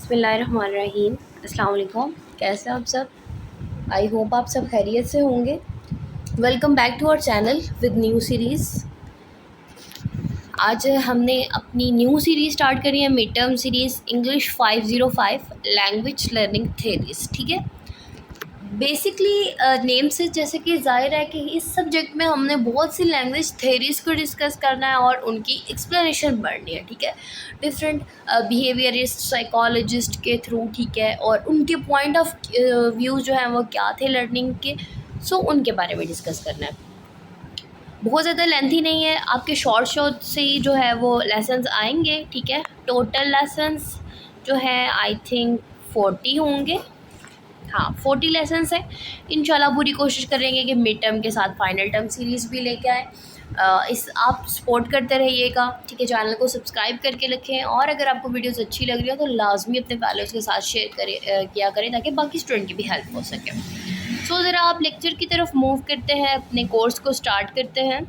बिस्मिल्लाहिर्रहमानिर्रहीम। अस्सलाम वालेकुम। कैसे हैं आप सब? आई होप आप सब खैरियत से होंगे। Welcome back to our channel with new series. आज हमने अपनी न्यू सीरीज़ स्टार्ट करी है, mid term series English 505 language learning theories. ठीक है, बेसिकली नेम से जैसे कि ज़ाहिर है कि इस सब्जेक्ट में हमने बहुत सी लैंग्वेज थेरीज़ को डिस्कस करना है और उनकी एक्सप्लेनेशन पढ़नी है। ठीक है, डिफरेंट बिहेवियरिस्ट साइकोलॉजिस्ट के थ्रू। ठीक है, और उनके पॉइंट ऑफ व्यू जो है वो क्या थे लर्निंग के, सो उनके बारे में डिस्कस करना है। बहुत ज़्यादा लेंथी नहीं है, आपके शॉर्ट से ही जो है वो लेसन्स आएंगे। ठीक है, टोटल लेसन्स जो है आई थिंक 40 होंगे। हाँ, 40 लेसन्स हैं। इंशाल्लाह पूरी कोशिश करेंगे कि मिड टर्म के साथ फाइनल टर्म सीरीज़ भी लेके आए। इस आप सपोर्ट करते रहिएगा। ठीक है, चैनल को सब्सक्राइब करके रखें, और अगर आपको वीडियोस अच्छी लग रही है तो लाजमी अपने फैलोज़ के साथ शेयर करें किया करें ताकि बाकी स्टूडेंट की भी हेल्प हो सके। सो ज़रा आप लेक्चर की तरफ मूव करते हैं, अपने कोर्स को स्टार्ट करते हैं।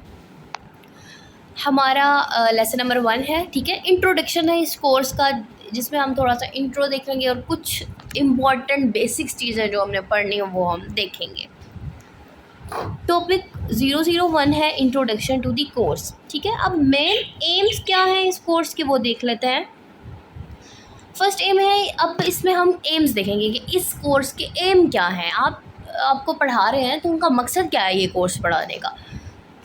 हमारा लेसन नंबर 1 है। ठीक है, इंट्रोडक्शन है इस कोर्स का, जिसमें हम थोड़ा सा इंट्रो देखेंगे और कुछ इम्पॉर्टेंट बेसिक्स चीज़ें जो हमने पढ़नी है वो हम देखेंगे। टॉपिक 001 है इंट्रोडक्शन टू दी कोर्स। ठीक है, अब मेन एम्स क्या है इस कोर्स के वो देख लेते हैं। फर्स्ट एम है, अब इसमें हम एम्स देखेंगे कि इस कोर्स के एम क्या हैं। आपको पढ़ा रहे हैं तो उनका मकसद क्या है ये कोर्स पढ़ाने का।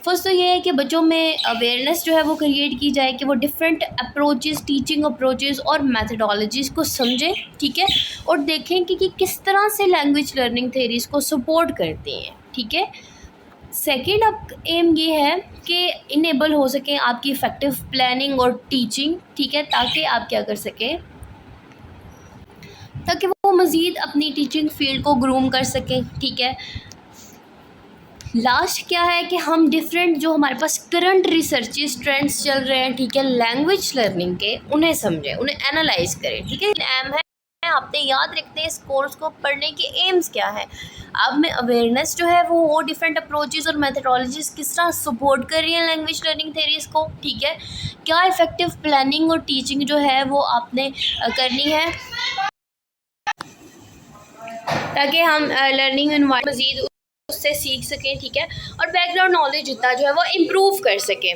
फर्स्ट तो ये है कि बच्चों में अवेयरनेस जो है वो क्रिएट की जाए कि वो डिफरेंट अप्रोचेस, टीचिंग अप्रोचेस और मेथडोलॉजीज़ को समझें। ठीक है, और देखें कि किस तरह से लैंग्वेज लर्निंग थेरीज़ को सपोर्ट करती हैं। ठीक है, सेकेंड अब एम ये है कि इनेबल हो सके आपकी इफ़ेक्टिव प्लानिंग और टीचिंग। ठीक है, ताकि आप क्या कर सकें, ताकि वो मज़ीद अपनी टीचिंग फील्ड को ग्रूम कर सकें। ठीक है, लास्ट क्या है कि हम डिफरेंट जो हमारे पास करंट रिसर्चेस ट्रेंड्स चल रहे हैं, ठीक है, लैंग्वेज लर्निंग के, उन्हें समझें, उन्हें एनालाइज करें। ठीक है, एम है आपने याद रखते हैं इस कोर्स को पढ़ने के एम्स क्या है। अब में अवेयरनेस जो है वो डिफरेंट अप्रोचेस और मेथडोलॉजीज किस तरह सपोर्ट कर रही हैं लैंग्वेज लर्निंग थेरीज़ को। ठीक है, क्या इफ़ेक्टिव प्लानिंग और टीचिंग जो है वो आपने करनी है ताकि हम लर्निंग इन्वायरमेंट मज़ीद उससे सीख सकें। ठीक है, और बैकग्राउंड नॉलेज जितना जो है वो इम्प्रूव कर सकें।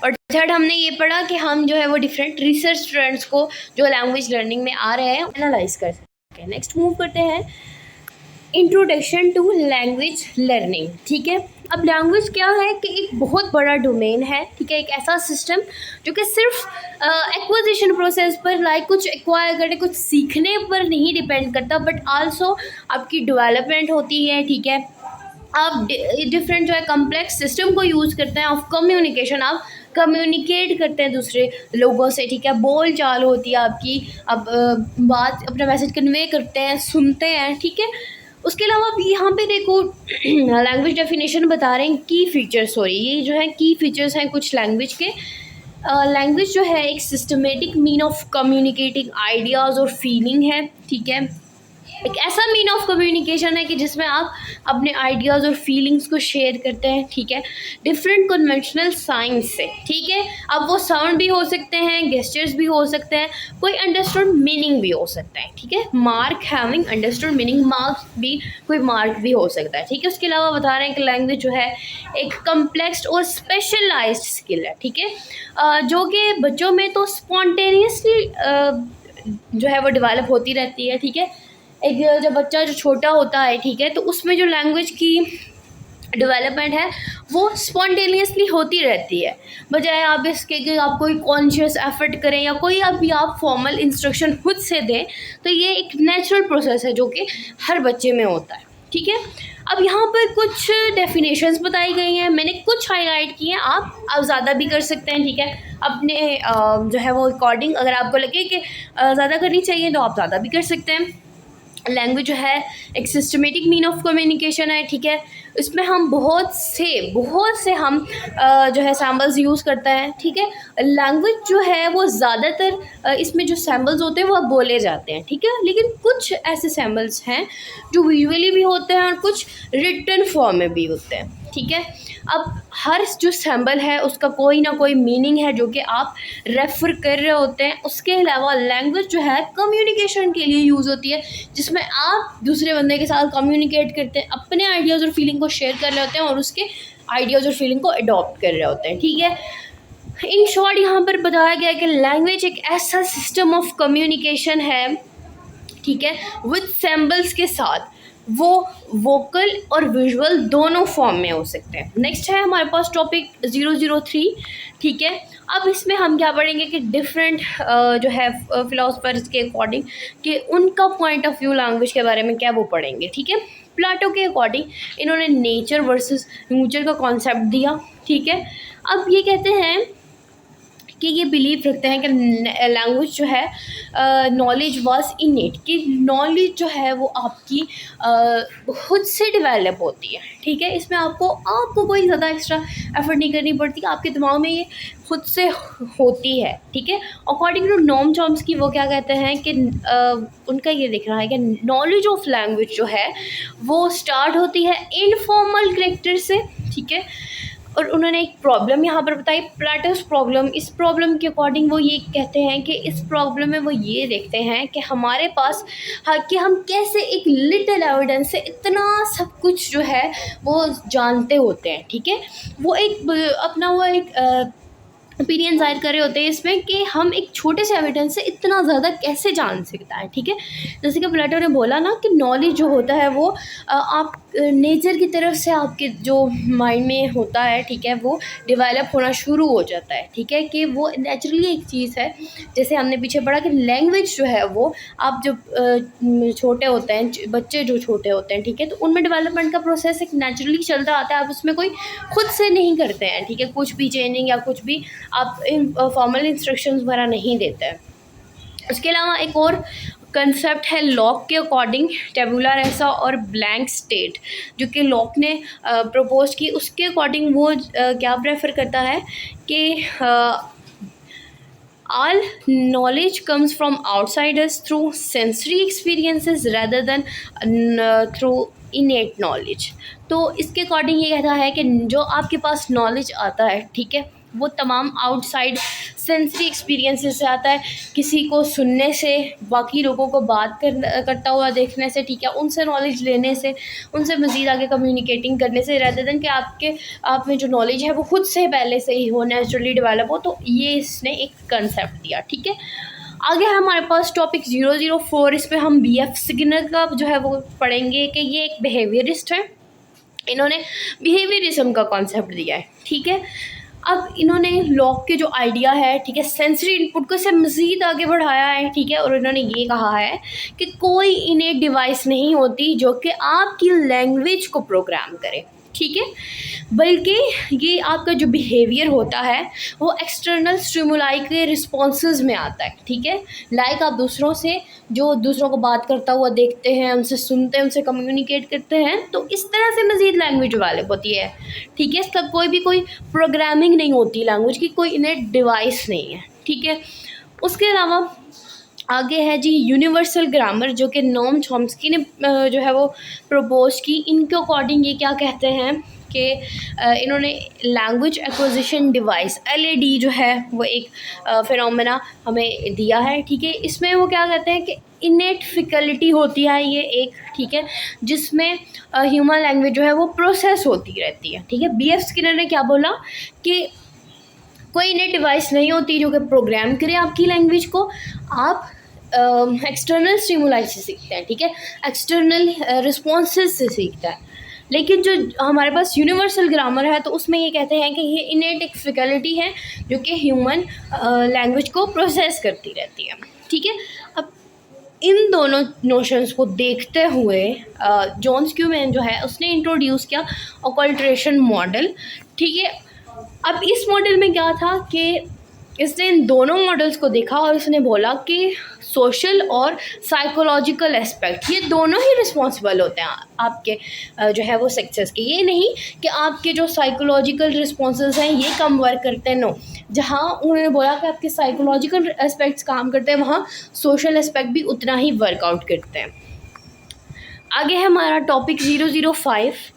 और थर्ड हमने ये पढ़ा कि हम जो है वो डिफरेंट रिसर्च ट्रेंड्स को जो लैंग्वेज लर्निंग में आ रहे हैं एनालाइज कर सकें। नेक्स्ट मूव करते हैं इंट्रोडक्शन टू लैंग्वेज लर्निंग। ठीक है, अब लैंग्वेज क्या है कि एक बहुत बड़ा डोमेन है। ठीक है, एक ऐसा सिस्टम जो कि सिर्फ एक्विजिशन प्रोसेस पर, लाइक कुछ एक्वायर करने, कुछ सीखने पर नहीं डिपेंड करता, बट आल्सो आपकी डेवलपमेंट होती है। ठीक है, आप डिफरेंट जो है कम्प्लेक्स सिस्टम को यूज़ करते हैं ऑफ कम्युनिकेशन, आप कम्युनिकेट करते हैं दूसरे लोगों से। ठीक है, बोल चाल होती है आपकी, अब बात अपना मैसेज कन्वे करते हैं, सुनते हैं। ठीक है, उसके अलावा आप यहाँ पे देखो लैंग्वेज डेफिनेशन बता रहे हैं की फीचर्स। सॉरी, ये जो है की फीचर्स हैं कुछ लैंग्वेज के। लैंग्वेज जो है एक systematic mean of communicating ideas और फीलिंग है। ठीक है, एक ऐसा मीन ऑफ कम्युनिकेशन है कि जिसमें आप अपने आइडियाज़ और फीलिंग्स को शेयर करते हैं। ठीक है, डिफरेंट कन्वेंशनल साइंस से। ठीक है, अब वो साउंड भी हो सकते हैं, गेस्चर्स भी हो सकते हैं, कोई अंडरस्टूड मीनिंग भी हो सकता है। ठीक है, mark having understood meaning, marks भी, कोई मार्क भी हो सकता है। ठीक है, उसके अलावा बता रहे हैं कि लैंग्वेज जो है एक कम्प्लेक्स और स्पेशलाइज्ड स्किल है। ठीक है, जो कि बच्चों में तो स्पॉन्टेनियसली जो है वो डेवलप होती रहती है। ठीक है, एक जब बच्चा जो छोटा होता है, ठीक है, तो उसमें जो लैंग्वेज की डेवलपमेंट है वो स्पॉन्टेनियसली होती रहती है, बजाय आप इसके कि आप कोई कॉन्शियस एफर्ट करें या कोई अभी आप फॉर्मल इंस्ट्रक्शन खुद से दें। तो ये एक नेचुरल प्रोसेस है जो कि हर बच्चे में होता है। ठीक है, अब यहाँ पर कुछ डेफिनेशंस बताई गई हैं, मैंने कुछ हाईलाइट किए हैं, आप ज़्यादा भी कर सकते हैं। ठीक है, अपने जो है वो अकॉर्डिंग, अगर आपको लगे कि ज़्यादा करनी चाहिए तो आप ज़्यादा भी कर सकते हैं। लैंग्वेज जो है एक सिस्टमेटिक मीन ऑफ कम्युनिकेशन है। ठीक है, इसमें हम बहुत से हम जो है सैम्बल्स यूज़ करते हैं, ठीक है। लैंग्वेज जो है वो ज़्यादातर इसमें जो सैम्बल्स होते हैं वो बोले जाते हैं, ठीक है, लेकिन कुछ ऐसे सैम्बल्स हैं जो विजुअली भी होते हैं और कुछ रिटन फॉर्म में भी होते हैं, ठीक है। अब हर जो सैम्बल है उसका कोई ना कोई मीनिंग है जो कि आप रेफ़र कर रहे होते हैं। उसके अलावा लैंग्वेज जो है कम्युनिकेशन के लिए यूज़ होती है, जिसमें आप दूसरे बंदे के साथ कम्युनिकेट करते हैं, अपने आइडियाज़ और फीलिंग को शेयर कर रहे होते हैं और उसके आइडियाज़ और फीलिंग को अडॉप्ट कर रहे होते हैं, ठीक है। इन शॉर्ट यहाँ पर बताया गया है कि लैंग्वेज एक ऐसा सिस्टम ऑफ कम्युनिकेशन है, ठीक है, विद सिंबल्स के साथ वो वोकल और विजुअल दोनों फॉर्म में हो सकते हैं। नेक्स्ट है हमारे पास टॉपिक 003, ठीक है। अब इसमें हम क्या पढ़ेंगे कि डिफरेंट जो है फिलोसफर्स के अकॉर्डिंग कि उनका पॉइंट ऑफ व्यू लैंग्वेज के बारे में क्या वो पढ़ेंगे, ठीक है। प्लाटो के अकॉर्डिंग इन्होंने नेचर वर्सेस न्यूचर का कॉन्सेप्ट दिया, ठीक है। अब ये कहते हैं कि ये बिलीव रखते हैं कि लैंग्वेज जो है नॉलेज वाज इनेट, कि नॉलेज जो है वो आपकी खुद से डेवलप होती है, ठीक है। इसमें आपको कोई ज़्यादा एक्स्ट्रा एफर्ट नहीं करनी पड़ती, आपके दिमाग में ये खुद से होती है, ठीक है। अकॉर्डिंग टू नोम चॉम्स्की वो क्या कहते हैं कि उनका ये दिख रहा है कि नॉलेज ऑफ लैंग्वेज जो है वो स्टार्ट होती है इनफॉर्मल करेक्टर से, ठीक है। और उन्होंने एक प्रॉब्लम यहाँ पर बताई, प्लेटोस प्रॉब्लम। इस प्रॉब्लम के अकॉर्डिंग वो ये कहते हैं कि इस प्रॉब्लम में वो ये देखते हैं कि हमारे पास कि हम कैसे एक लिटिल एविडेंस से इतना सब कुछ जो है वो जानते होते हैं, ठीक है। वो एक अपना वो एक ओपिनियन ज़ाहिर कर रहे होते हैं इसमें कि हम एक छोटे से एविडेंस से इतना ज़्यादा कैसे जान सकता है, ठीक है। जैसे कि प्लेटो ने बोला ना कि नॉलेज जो होता है वो आप नेचर की तरफ से आपके जो माइंड में होता है, ठीक है, वो डेवलप होना शुरू हो जाता है, ठीक है, कि वो नेचुरली एक चीज़ है। जैसे हमने पीछे पढ़ा कि लैंग्वेज जो है वो आप जब छोटे होते हैं, बच्चे जो छोटे होते हैं, ठीक है, तो उनमें डेवलपमेंट का प्रोसेस एक नेचुरली चलता आता है, आप उसमें कोई खुद से नहीं करते हैं, ठीक है, कुछ भी चेंजिंग या कुछ भी आप फॉर्मल इंस्ट्रक्शंस वगैरह नहीं देते हैं। उसके अलावा एक और कंसेप्ट है लॉक के अकॉर्डिंग, टेबुला रैसा और ब्लैंक स्टेट, जो कि लॉक ने प्रपोज की। उसके अकॉर्डिंग वो क्या प्रेफर करता है कि all knowledge comes from outsiders through sensory experiences rather than through innate knowledge। तो इसके अकॉर्डिंग ये कहता है कि जो आपके पास नॉलेज आता है, ठीक है, वो तमाम आउटसाइड सेंसरी एक्सपीरियंसेस से आता है, किसी को सुनने से, बाकी लोगों को बात करता हुआ देखने से, ठीक है, उनसे नॉलेज लेने से, उनसे मज़ीद आगे कम्युनिकेटिंग करने से, रेदर देन कि आप में जो नॉलेज है वो खुद से पहले से ही हो, नेचुरली डेवलप हो। तो ये इसने एक कंसेप्ट दिया, ठीक है। आगे हमारे पास टॉपिक 004, इस पर हम BF स्किनर का जो है वो पढ़ेंगे कि ये एक बिहेवियरिस्ट है, इन्होंने बिहेवियरिज्म का कॉन्सेप्ट दिया है, ठीक है। अब इन्होंने लॉक के जो आइडिया है, ठीक है, सेंसरी इनपुट को से मज़ीद आगे बढ़ाया है, ठीक है, और इन्होंने ये कहा है कि कोई इनेट डिवाइस नहीं होती जो कि आपकी लैंग्वेज को प्रोग्राम करे, ठीक है, बल्कि ये आपका जो बिहेवियर होता है वो एक्सटर्नल स्टिमुलाई के रिस्पॉन्सेस में आता है, ठीक है। लाइक आप दूसरों को बात करता हुआ देखते हैं, उनसे सुनते हैं, उनसे कम्युनिकेट करते हैं, तो इस तरह से मज़ीद लैंग्वेज डेवलप होती है, ठीक है। इसका कोई प्रोग्रामिंग नहीं होती लैंग्वेज की, कोई इनेट डिवाइस नहीं है, ठीक है। उसके अलावा आगे है जी यूनिवर्सल ग्रामर, जो कि नोम चॉम्स्की ने जो है वो प्रपोज की। इनके अकॉर्डिंग ये क्या कहते हैं कि इन्होंने लैंग्वेज एक्विजिशन डिवाइस LAD जो है वो एक फिनोमेना हमें दिया है, ठीक है। इसमें वो क्या कहते हैं कि इनेट फैकल्टी होती है ये एक, ठीक है, जिसमें ह्यूमन लैंग्वेज जो है वो प्रोसेस होती रहती है, ठीक है। BF स्किनर ने क्या बोला कि कोई इनेट डिवाइस नहीं होती जो कि प्रोग्राम करे आपकी लैंग्वेज को, आप एक्सटर्नल स्टिमुलाई से सीखते हैं, ठीक है, एक्सटर्नल रिस्पॉन्सेस से सीखता है। लेकिन जो हमारे पास यूनिवर्सल ग्रामर है तो उसमें ये कहते हैं कि ये इनेट एक फैकल्टी है जो कि ह्यूमन लैंग्वेज को प्रोसेस करती रहती है, ठीक है। अब इन दोनों नोशंस को देखते हुए जॉन स्क्यूमैन जो है उसने इंट्रोड्यूस किया ऑकल्ट्रेशन मॉडल, ठीक है। अब इस मॉडल में क्या था कि इसने इन दोनों मॉडल्स को देखा और उसने बोला कि सोशल और साइकोलॉजिकल एस्पेक्ट ये दोनों ही रिस्पॉन्सिबल होते हैं आपके जो है वो सक्सेस के। ये नहीं कि आपके जो साइकोलॉजिकल रिस्पॉन्सेस हैं ये कम वर्क करते हैं, नो। जहाँ उन्होंने बोला कि आपके साइकोलॉजिकल एस्पेक्ट्स काम करते हैं वहाँ सोशल एस्पेक्ट भी उतना ही वर्कआउट करते हैं। आगे है हमारा टॉपिक 005।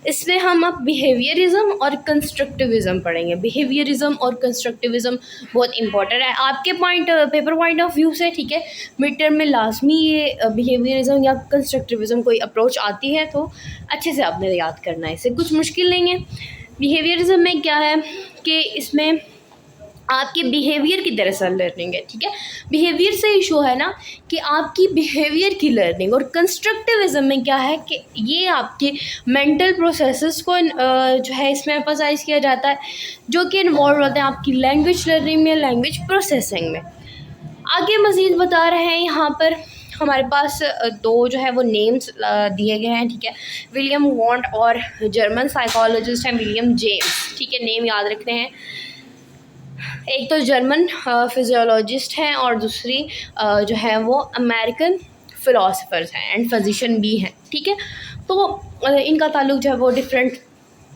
इसमें हम अब बिहेवियरिज्म और कंस्ट्रक्टिविज़म पढ़ेंगे। बिहेवियरिज्म और कंस्ट्रक्टिविज़म बहुत इंपॉर्टेंट है आपके पेपर पॉइंट ऑफ व्यू से, ठीक है। मिड टर्म में लाजमी ये बिहेवियरिज्म या कंस्ट्रक्टिविज़म कोई अप्रोच आती है तो अच्छे से आपने याद करना है, इसे कुछ मुश्किल नहीं है। बिहेवियरिज्म में क्या है कि इसमें आपके बिहेवियर की दरअसल लर्निंग है, ठीक है। बिहेवियर से इशू है ना कि आपकी बिहेवियर की लर्निंग। और कंस्ट्रक्टिविज़म में क्या है कि ये आपके मेंटल प्रोसेसेस को जो है इसमें एम्फसाइज किया जाता है, जो कि इन्वॉल्व होते हैं आपकी लैंग्वेज लर्निंग में, लैंग्वेज प्रोसेसिंग में। आगे मज़ीद बता रहे हैं यहाँ पर हमारे पास दो जो है वो नेम्स दिए गए हैं, ठीक है। विलियम वॉन्ट और जर्मन साइकोलॉजिस्ट हैं विलियम जेम्स, ठीक है। नेम याद रखने हैं। एक तो जर्मन फिजियोलॉजिस्ट हैं और दूसरी जो है वो अमेरिकन फ़िलासफ़र्स हैं एंड फिजिशियन भी हैं, ठीक है। तो इनका ताल्लुक जो है वो डिफरेंट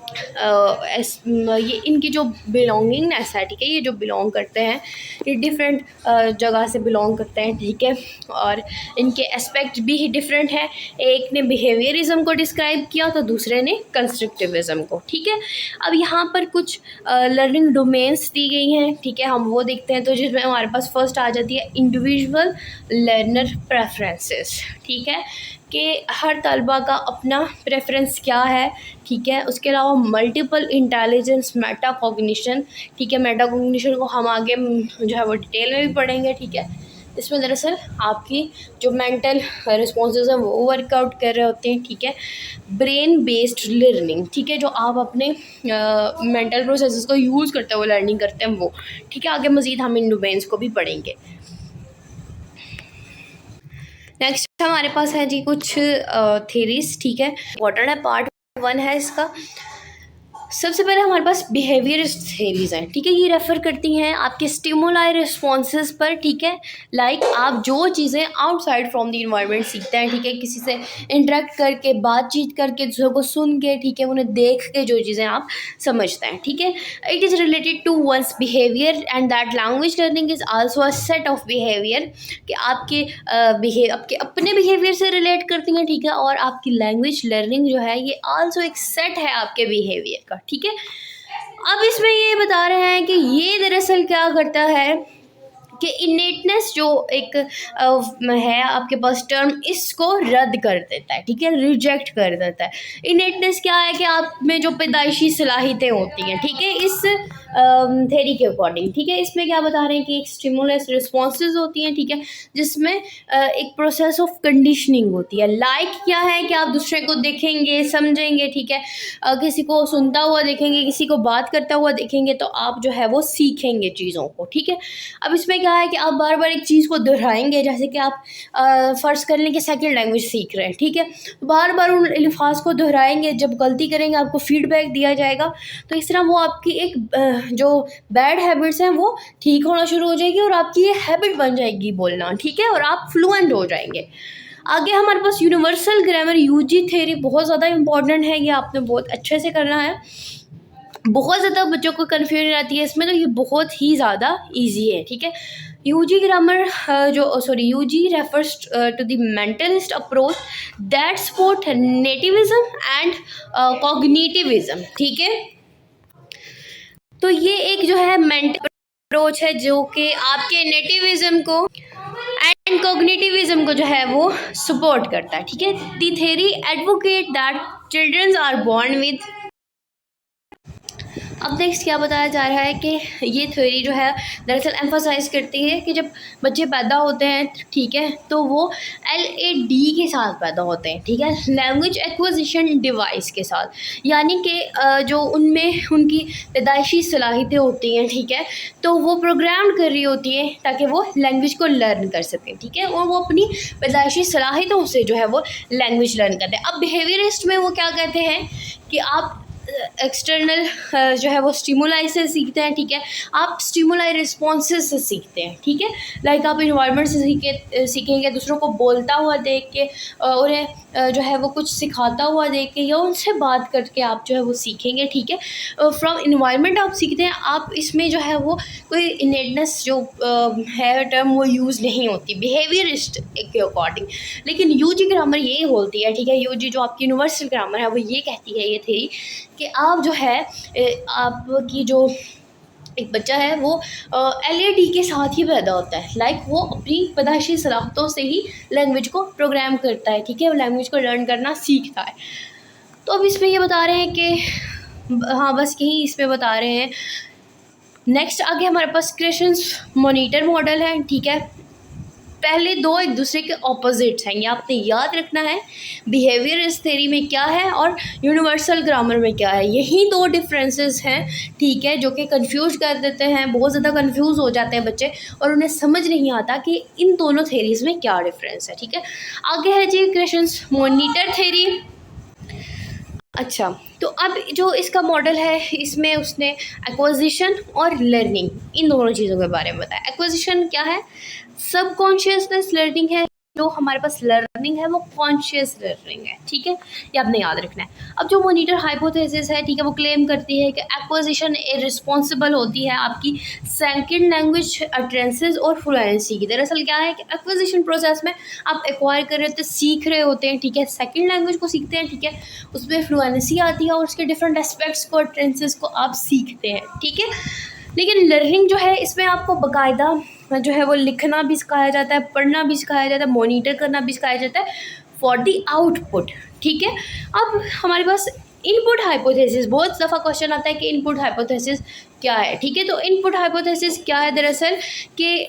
ये इनकी जो बिलोंगिंगनेस है, ठीक है, ये जो बिलोंग करते हैं ये डिफरेंट जगह से बिलोंग करते हैं, ठीक है। और इनके एस्पेक्ट भी डिफरेंट हैं। एक ने बिहेवियरिज्म को डिस्क्राइब किया तो दूसरे ने कंस्ट्रक्टिविज़म को, ठीक है। अब यहाँ पर कुछ लर्निंग डोमेन्स दी गई हैं, ठीक है, हम वो देखते हैं। तो जिसमें हमारे पास फर्स्ट आ जाती है इंडिविजुअल लर्नर प्रेफरेंसेस, ठीक है, कि हर तलबा का अपना प्रेफरेंस क्या है, ठीक है। उसके अलावा मल्टीपल इंटेलिजेंस, मेटा कॉग्निशन, ठीक है। मेटा कॉग्निशन को हम आगे जो है वो डिटेल में भी पढ़ेंगे, ठीक है। इसमें दरअसल आपकी जो मेंटल रिस्पॉन्सेज हैं वो वर्कआउट कर रहे होते हैं, ठीक है। ब्रेन बेस्ड लर्निंग, ठीक है, जो आप अपने मेंटल प्रोसेसेस को यूज़ करते हैं वो लर्निंग करते हैं वो, ठीक है। आगे मज़ीद हम इन डोमेन्स को भी पढ़ेंगे। नेक्स्ट हमारे पास है जी कुछ थेरीज, ठीक है। इम्पॉर्टेंट है, पार्ट 1 है इसका। सबसे पहले हमारे पास बिहेवियरिस्ट थेरीज़ हैं, ठीक है। ये रेफ़र करती हैं आपके स्टिमुलाई रिस्पॉन्सेस पर, ठीक है। लाइक आप जो चीज़ें आउटसाइड फ्रॉम द इन्वायरमेंट सीखते हैं, ठीक है, किसी से इंटरेक्ट करके, बातचीत करके, दूसरों को सुन के, ठीक है, उन्हें देख के जो चीज़ें आप समझते हैं, ठीक है। It is related to one's behaviour and that language learning is also a set of behaviour, कि आपके आपके अपने बिहेवियर से रिलेट करती हैं, ठीक है। और आपकी लैंग्वेज लर्निंग जो है ये आल्सो एक सेट है आपके बिहेवियर का, ठीक है। अब इसमें ये बता रहे हैं कि ये दरअसल क्या करता है कि इनेटनेस जो एक है आपके पास टर्म, इसको रद्द कर देता है, ठीक है, रिजेक्ट कर देता है। इनेटनेस क्या है कि आप में जो पैदाइशी सलाहियतें होती हैं, ठीक है, इस थेरी के अकॉर्डिंग, ठीक है। इसमें क्या बता रहे हैं कि एक स्टिमुलस रिस्पॉन्सेज होती हैं, ठीक है, जिसमें एक प्रोसेस ऑफ कंडीशनिंग होती है। लाइक क्या है कि आप दूसरे को देखेंगे, समझेंगे, ठीक है, किसी को सुनता हुआ देखेंगे, किसी को बात करता हुआ देखेंगे तो आप जो है वो सीखेंगे चीज़ों को, ठीक है। अब इसमें क्या है कि आप बार बार एक चीज़ को दोहराएंगे, जैसे कि आप फ़र्ज़ कर लें कि सेकंड लैंग्वेज सीख रहे हैं, ठीक है, बार बार उन अल्फाज को दोहराएंगे। जब गलती करेंगे आपको फीडबैक दिया जाएगा, तो इस तरह वो आपकी एक जो बैड हैबिट्स हैं वो ठीक होना शुरू हो जाएगी और आपकी ये हैबिट बन जाएगी बोलना, ठीक है, और आप फ्लुएंट हो जाएंगे। आगे हमारे पास यूनिवर्सल ग्रामर यूजी थ्योरी बहुत ज़्यादा इंपॉर्टेंट है, ये आपने बहुत अच्छे से करना है। बहुत ज़्यादा बच्चों को कन्फ्यूजन आती है इसमें, तो ये बहुत ही ज़्यादा इजी है, ठीक है। UG grammar UG refers to the mentalist approach that support nativism and cognitivism, ठीक है। तो ये एक जो है मेंटल अप्रोच है जो कि आपके नेटिविज्म को एंड कॉग्निटिविज्म को जो है वो सपोर्ट करता है, ठीक है। The theory advocate that childrens are born with. अब नेक्स्ट क्या बताया जा रहा है कि ये थ्योरी जो है दरअसल एम्फसाइज करती है कि जब बच्चे पैदा होते हैं, ठीक है, तो वो LAD के साथ पैदा होते हैं, ठीक है, लैंग्वेज एक्विजिशन डिवाइस के साथ, यानी कि जो उनमें उनकी पैदाइशी सलाहियतें होती हैं, ठीक है, तो वो प्रोग्राम कर रही होती हैं ताकि वो लैंग्वेज को लर्न कर सकें, ठीक है, और वो अपनी पैदाइशी सलाहियतों से जो है वो लैंग्वेज लर्न करते हैं। अब बिहेवियरिस्ट में वो क्या कहते हैं कि आप एक्सटर्नल जो है वो स्टिमुलाई से सीखते हैं, ठीक है। आप स्टिमुलाई रिस्पॉन्सेस से सीखते हैं, ठीक है। लाइक आप इन्वायरमेंट से सीखेंगे, दूसरों को बोलता हुआ देख के, उन्हें जो है वो कुछ सिखाता हुआ देख के, या उनसे बात करके आप जो है वो सीखेंगे, ठीक है। फ्रॉम इन्वायरमेंट आप सीखते हैं, आप इसमें जो है वो कोई इनेटनेस जो है टर्म वो यूज़ नहीं होती बिहेवियरिस्ट के अकॉर्डिंग। लेकिन यूजी ग्रामर ये बोलती है, ठीक है, यूजी जो आपकी यूनिवर्सल ग्रामर है वो ये कहती है, ये थी कि आप जो है आपकी जो एक बच्चा है वो एलएडी के साथ ही पैदा होता है। लाइक वो अपनी पैदाइशी सलाहियतों से ही लैंग्वेज को प्रोग्राम करता है, ठीक है, वो लैंग्वेज को लर्न करना सीखता है। तो अब इसमें ये बता रहे हैं कि हाँ बस यही इसमें बता रहे हैं। नेक्स्ट आगे हमारे पास क्रेशंस मॉनिटर मॉडल है, ठीक है। पहले दो एक दूसरे के ऑपोजिट्स हैं, ये आपने याद रखना है। बिहेवियरिस्ट थ्योरी में क्या है और यूनिवर्सल ग्रामर में क्या है, यही दो डिफरेंसेस हैं, ठीक है, जो कि कंफ्यूज कर देते हैं। बहुत ज़्यादा कंफ्यूज हो जाते हैं बच्चे और उन्हें समझ नहीं आता कि इन दोनों थ्योरीज में क्या डिफरेंस है, ठीक है। आगे है जी क्रेशंस मॉनिटर थ्योरी। अच्छा, तो अब जो इसका मॉडल है इसमें उसने एक्विजिशन और लर्निंग इन दोनों चीज़ों के बारे में बताया। एक्विजिशन क्या है, सब कॉन्शियसनेस लर्निंग है। जो हमारे पास लर्निंग है वो कॉन्शियस लर्निंग है, ठीक है, ये आपने याद रखना है। अब जो मॉनिटर हाइपोथेसिस है, ठीक है, वो क्लेम करती है कि एक्विजिशन रिस्पॉन्सिबल होती है आपकी सेकंड लैंग्वेज अट्रेंसेस और फ्लुएंसी की। दरअसल क्या है कि एक्विजिशन प्रोसेस में आप एक्वायर कर रहे होते हैं, सीख रहे होते हैं, ठीक है, सेकंड लैंग्वेज को सीखते हैं, ठीक है, उसमें फ्लुएंसी आती है और उसके डिफरेंट एस्पेक्ट्स को, अट्रेंसेस को आप सीखते हैं, ठीक है। लेकिन लर्निंग जो है इसमें आपको बाकायदा जो है वो लिखना भी सिखाया जाता है, पढ़ना भी सिखाया जाता है, मॉनिटर करना भी सिखाया जाता है फॉर द आउटपुट, ठीक है। अब हमारे पास इनपुट हाइपोथेसिस, बहुत दफ़ा क्वेश्चन आता है कि इनपुट हाइपोथेसिस क्या है, ठीक है। तो इनपुट हाइपोथेसिस क्या है दरअसल कि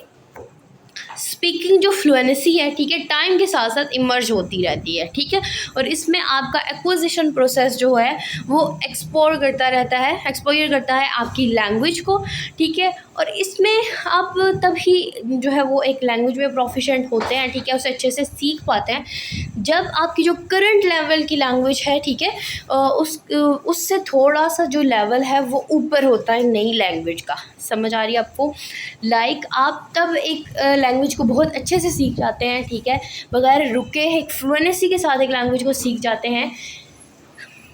स्पीकिंग जो फ्लुएंसी है, ठीक है, टाइम के साथ साथ इमर्ज होती रहती है, ठीक है। और इसमें आपका एक्विजिशन प्रोसेस जो है वो एक्सप्लोर करता रहता है, एक्सपोजर करता है आपकी लैंग्वेज को, ठीक है। और इसमें आप तभी जो है वो एक लैंग्वेज में प्रोफिशिएंट होते हैं, ठीक है, उसे अच्छे से सीख पाते हैं जब आपकी जो करंट लेवल की लैंग्वेज है, ठीक है, उससे थोड़ा सा जो लेवल है वो ऊपर होता है नई लैंग्वेज का। समझ आ रही है आपको? लाइक आप तब एक लैंग्वेज को बहुत अच्छे से सीख जाते हैं, ठीक है, बगैर रुके एक फ्लुएंसी के साथ एक लैंग्वेज को सीख जाते हैं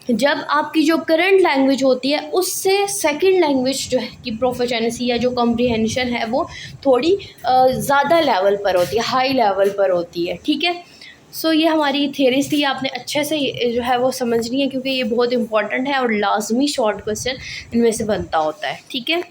जब आपकी जो करंट लैंग्वेज होती है उससे सेकंड लैंग्वेज जो है की प्रोफिशिएंसी या जो कॉम्प्रिहेंशन है वो थोड़ी ज़्यादा लेवल पर होती है, हाई लेवल पर होती है, ठीक है। सो ये हमारी थ्योरीज थी, आपने अच्छे से जो है वो समझनी है क्योंकि ये बहुत इंपॉर्टेंट है और लाजमी शॉर्ट क्वेश्चन इनमें से बनता होता है, ठीक है।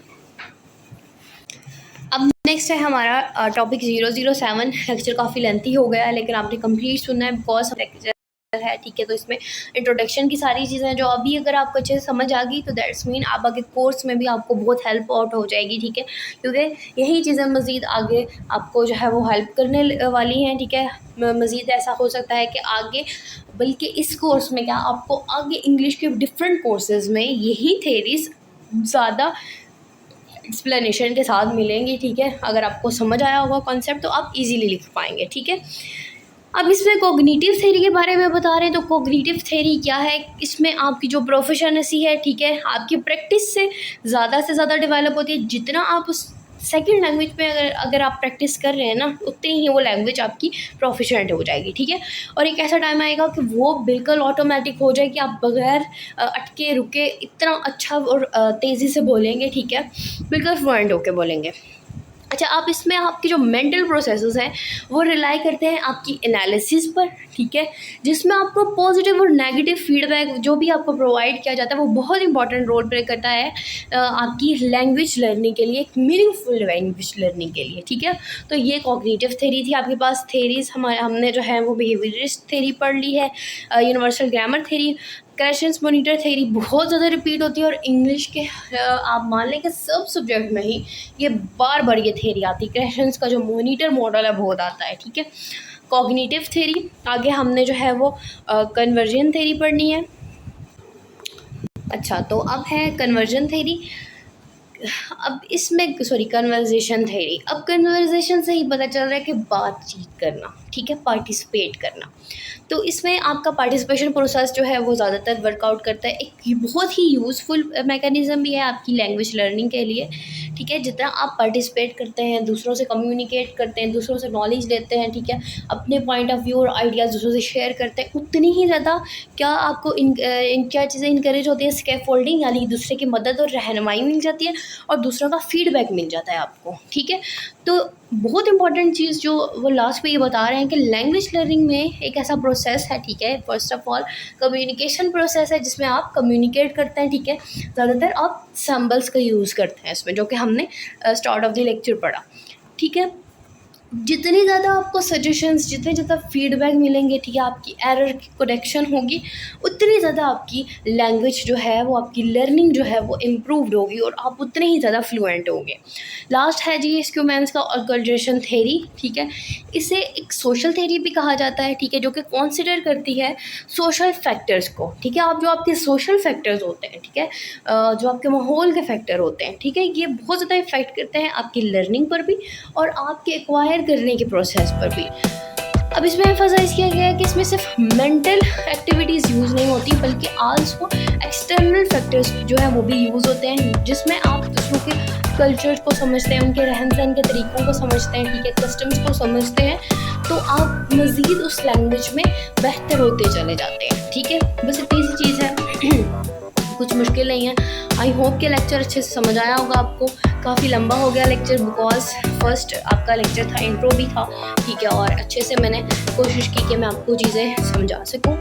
अब नेक्स्ट है हमारा टॉपिक 007। लेक्चर काफ़ी लेंथी हो गया है लेकिन आपने कंप्लीट सुनना है बिकॉज लेक्चर है, ठीक है। तो इसमें इंट्रोडक्शन की सारी चीज़ें जो अभी अगर आपको अच्छे से समझ आ गई तो दैट्स मीन आप आगे कोर्स में भी आपको बहुत हेल्प आउट हो जाएगी, ठीक है, क्योंकि यही चीज़ें मज़ीद आगे आपको जो है वो हेल्प करने वाली हैं, ठीक है। मज़ीद ऐसा हो सकता है कि आगे बल्कि इस कोर्स में क्या आपको आगे इंग्लिश के डिफरेंट कोर्सेज़ में यही थेरीज ज़्यादा एक्सप्लेनेशन के साथ मिलेंगी, ठीक है। अगर आपको समझ आया होगा कॉन्सेप्ट तो आप इजीली लिख पाएंगे, ठीक है। अब इसमें कॉग्निटिव थ्योरी के बारे में बता रहे हैं। तो कॉग्निटिव थ्योरी क्या है, इसमें आपकी जो प्रोफिशिएंसी है, ठीक है, आपकी प्रैक्टिस से ज़्यादा डेवलप होती है। जितना आप उस सेकंड लैंग्वेज में अगर आप प्रैक्टिस कर रहे हैं ना उतनी ही वो लैंग्वेज आपकी प्रोफिशिएंट हो जाएगी, ठीक है। और एक ऐसा टाइम आएगा कि वो बिल्कुल ऑटोमेटिक हो जाएगी, आप बगैर अटके रुके इतना अच्छा और तेज़ी से बोलेंगे, ठीक है, बिल्कुल फ्लुएंट होके बोलेंगे। अच्छा, आप इसमें आपकी जो मेंटल प्रोसेसेस हैं वो रिलाई करते हैं आपकी एनालिसिस पर, ठीक है, जिसमें आपको पॉजिटिव और नेगेटिव फीडबैक जो भी आपको प्रोवाइड किया जाता है वो बहुत इंपॉर्टेंट रोल प्ले करता है आपकी लैंग्वेज लर्निंग के लिए, एक मीनिंगफुल लैंग्वेज लर्निंग के लिए, ठीक है। तो ये कॉग्निटिव थ्योरी थी। आपके पास थ्योरीज हमने जो है वो बिहेवियरिस्ट थ्योरी पढ़ ली है, universal grammar theory, Krashen's monitor theory बहुत ज़्यादा रिपीट होती है और इंग्लिश के आप मान लें कि सब सब्जेक्ट में ही ये बार ये थ्योरी आती है। क्रेशंस का जो मॉनिटर मॉडल है बहुत आता है, ठीक है। कॉग्निटिव थ्योरी, आगे हमने जो है वो कन्वर्जन थ्योरी पढ़नी है। अच्छा, तो अब है कन्वर्जन थ्योरी। अब इसमें कन्वर्जेशन थ्योरी, अब कन्वर्जेशन से ही पता चल रहा है कि बातचीत करना, ठीक है, पार्टिसिपेट करना। तो इसमें आपका पार्टिसिपेशन प्रोसेस जो है वो ज़्यादातर वर्कआउट करता है। एक बहुत ही यूज़फुल मैकेनिज़्म भी है आपकी लैंग्वेज लर्निंग के लिए, ठीक है। जितना आप पार्टिसिपेट करते हैं, दूसरों से कम्युनिकेट करते हैं, दूसरों से नॉलेज लेते हैं, ठीक है, अपने पॉइंट ऑफ व्यू और आइडियाज़ दूसरों से शेयर करते हैं, उतनी ही ज़्यादा क्या आपको इन क्या चीज़ें इनकरेज होती है, स्कैफोल्डिंग यानी दूसरे की मदद और रहनुमाई मिल जाती है और दूसरों का फीडबैक मिल जाता है आपको, ठीक है। तो बहुत इंपॉर्टेंट चीज़ जो वो लास्ट में ये बता रहे हैं कि लैंग्वेज लर्निंग में एक ऐसा प्रोसेस है, ठीक है, first of all communication process है जिसमें आप कम्युनिकेट करते हैं, ठीक है। ज़्यादातर आप सिंबल्स का यूज़ करते हैं इसमें, जो कि हमने स्टार्ट ऑफ द लेक्चर पढ़ा, ठीक है। जितनी ज़्यादा आपको सजेशंस, जितने ज़्यादा फीडबैक मिलेंगे, ठीक है, आपकी एरर की करेक्शन होगी, उतनी ज़्यादा आपकी लैंग्वेज जो है वो, आपकी लर्निंग जो है वो इम्प्रूव्ड होगी और आप उतने ही ज़्यादा फ्लुएंट होंगे। लास्ट है जी स्क्यूमैन्स का ऑर्गनाइजेशन थ्योरी, ठीक है। इसे एक सोशल थ्योरी भी कहा जाता है, ठीक है, जो कि कंसिडर करती है सोशल फैक्टर्स को, ठीक है। आप जो आपके सोशल फैक्टर्स होते हैं, ठीक है, जो आपके माहौल के फैक्टर होते हैं, ठीक है, ये बहुत ज़्यादा इफेक्ट करते हैं आपकी लर्निंग पर भी और आपके एक्वायर करने के प्रोसेस पर भी। अब इसमें एम्फसाइज किया गया है कि इसमें सिर्फ मेंटल एक्टिविटीज़ यूज़ नहीं होती, बल्कि आल्सो एक्सटर्नल फैक्टर्स जो है वो भी यूज़ होते हैं, जिसमें आप दूसरों के कल्चर को समझते हैं, उनके रहन सहन के तरीक़ों को समझते हैं, ठीक है, कस्टम्स को समझते हैं, तो आप मज़ीद उस लैंग्वेज में बेहतर होते चले जाते हैं, ठीक है। बस इतनी सी चीज़ है, कुछ मुश्किल नहीं है। आई होप कि लेक्चर अच्छे से समझ आया होगा आपको। काफ़ी लंबा हो गया लेक्चर बिकॉज फर्स्ट आपका लेक्चर था, इंट्रो भी था, ठीक है, और अच्छे से मैंने कोशिश की कि मैं आपको चीज़ें समझा सकूं।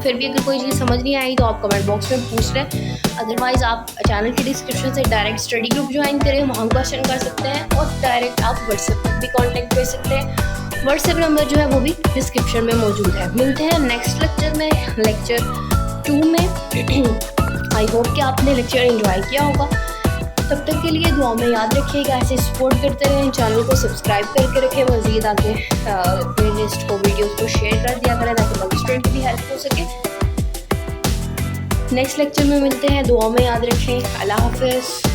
फिर भी अगर कोई चीज़ समझ नहीं आई तो आप कमेंट बॉक्स में पूछ लें, अदरवाइज़ आप चैनल के डिस्क्रिप्शन से डायरेक्ट स्टडी ग्रुप ज्वाइन करें, वहाँ क्वेश्चन कर सकते हैं और डायरेक्ट आप व्हाट्सएप पर भी कॉन्टैक्ट कर सकते हैं। व्हाट्सएप नंबर जो है वो भी डिस्क्रिप्शन में मौजूद है। मिलते हैं नेक्स्ट लेक्चर में, लेक्चर 2 में। आई होप कि आपने लेक्चर एंजॉय किया होगा। तब तक के लिए दुआ में याद रखिएगा, ऐसे सपोर्ट करते रहें, चैनल को सब्सक्राइब करके रखें, मज़ीद आगे प्लेलिस्ट को, वीडियोस को शेयर कर दिया करें ताकि बाकी स्टूडेंट की भी हेल्प हो सके। नेक्स्ट लेक्चर में मिलते हैं, दुआ में याद रखें। अल्लाह हाफ़िज़।